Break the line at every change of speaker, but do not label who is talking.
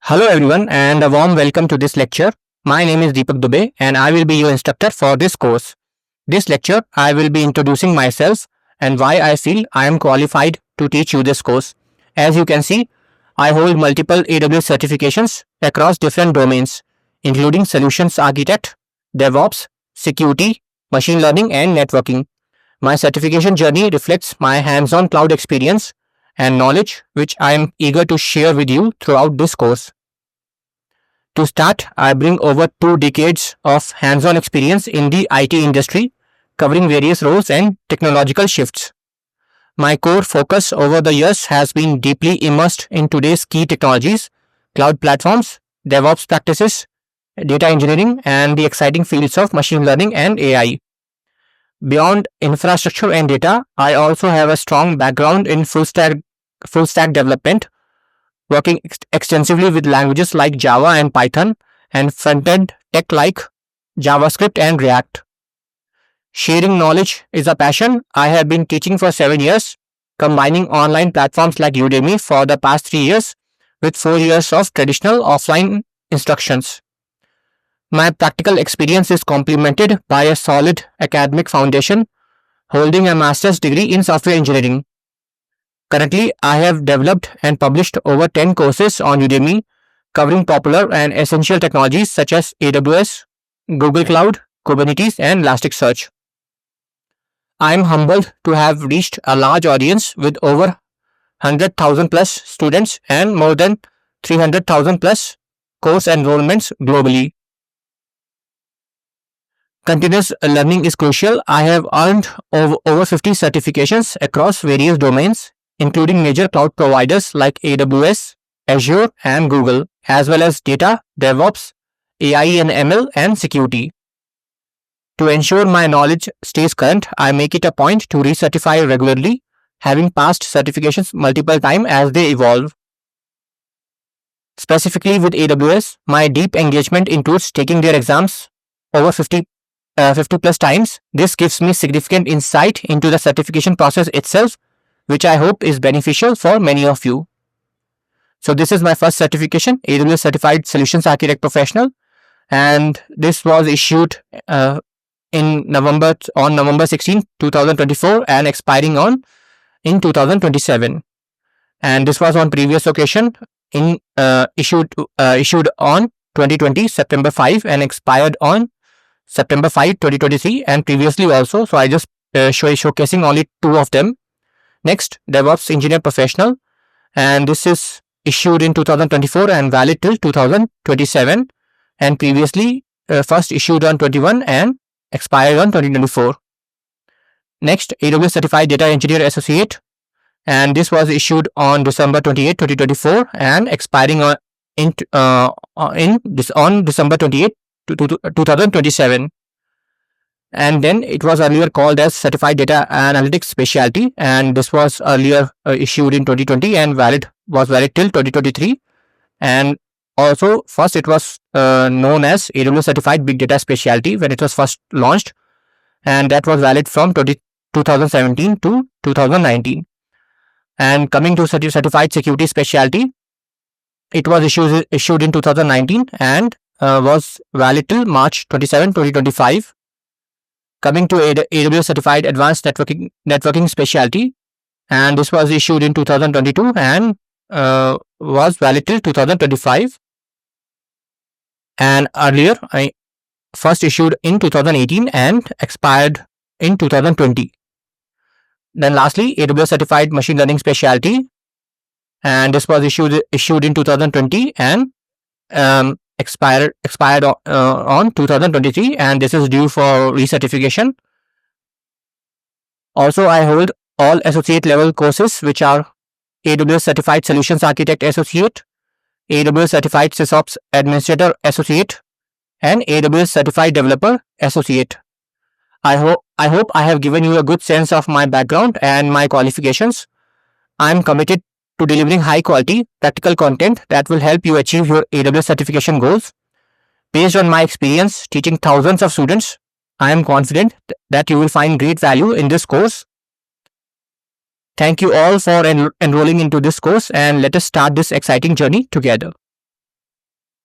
Hello everyone and a warm welcome to this lecture. My name is Deepak Dubey and I will be your instructor for this course. This lecture I will be introducing myself and why I feel I am qualified to teach you this course. As you can see, I hold multiple AWS certifications across different domains including Solutions Architect, DevOps, Security, Machine Learning and Networking. My certification journey reflects my hands-on cloud experience and knowledge which I am eager to share with you throughout this course. To start, I bring over 2 decades of hands-on experience in the IT industry, covering various roles and technological shifts. My core focus over the years has been deeply immersed in today's key technologies, cloud platforms, DevOps practices, data engineering, and the exciting fields of machine learning and AI. Beyond infrastructure and data, I also have a strong background in full stack development, working extensively with languages like Java and Python and front-end tech like JavaScript and React. Sharing knowledge is a passion I have been teaching for 7 years, combining online platforms like Udemy for the past 3 years with 4 years of traditional offline instructions. My practical experience is complemented by a solid academic foundation, holding a master's degree in software engineering. Currently, I have developed and published over 10 courses on Udemy, covering popular and essential technologies such as AWS, Google Cloud, Kubernetes, and Elasticsearch. I am humbled to have reached a large audience with over 100,000 plus students and more than 300,000 plus course enrollments globally. Continuous learning is crucial. I have earned over 50 certifications across various domains, including major cloud providers like AWS, Azure, and Google, as well as data, DevOps, AI and ML, and security. To ensure my knowledge stays current, I make it a point to recertify regularly, having passed certifications multiple times as they evolve. Specifically with AWS, my deep engagement includes taking their exams over 50 plus times. This gives me significant insight into the certification process itself, which I hope is beneficial for many of you. So this is my first certification, AWS Certified Solutions Architect Professional, and this was issued on November 16, 2024 and expiring in 2027. And this was on previous occasion issued on 2020 September 5 and expired on September 5, 2023 and previously also. So I just showcasing only 2 of them. Next, DevOps Engineer Professional, and this is issued in 2024 and valid till 2027 and previously first issued on 21 and expired on 2024. Next, AWS Certified Data Engineer Associate, and this was issued on December 28, 2024 and expiring on December 28, 2027. And then it was earlier called as Certified Data Analytics Specialty, and this was earlier issued in 2020 and was valid till 2023. And also first it was known as AWS Certified Big Data Specialty when it was first launched, and that was valid from 2017 to 2019. And coming to Certified Security Specialty, it was issued in 2019 and was valid till March 27, 2025. Coming to AWS Certified Advanced Networking Specialty, and this was issued in 2022 and was valid till 2025. And earlier, I first issued in 2018 and expired in 2020. Then lastly, AWS Certified Machine Learning Specialty, and this was issued in 2020 and expired on 2023, and this is due for recertification. Also, I hold all associate level courses, which are AWS Certified Solutions Architect Associate, AWS Certified SysOps Administrator Associate, and AWS Certified Developer Associate. I hope I have given you a good sense of my background and my qualifications. I am committed to delivering high quality practical content that will help you achieve your AWS certification goals. Based on my experience teaching thousands of students, I am confident that you will find great value in this course. Thank you all for enrolling into this course, and let us start this exciting journey together.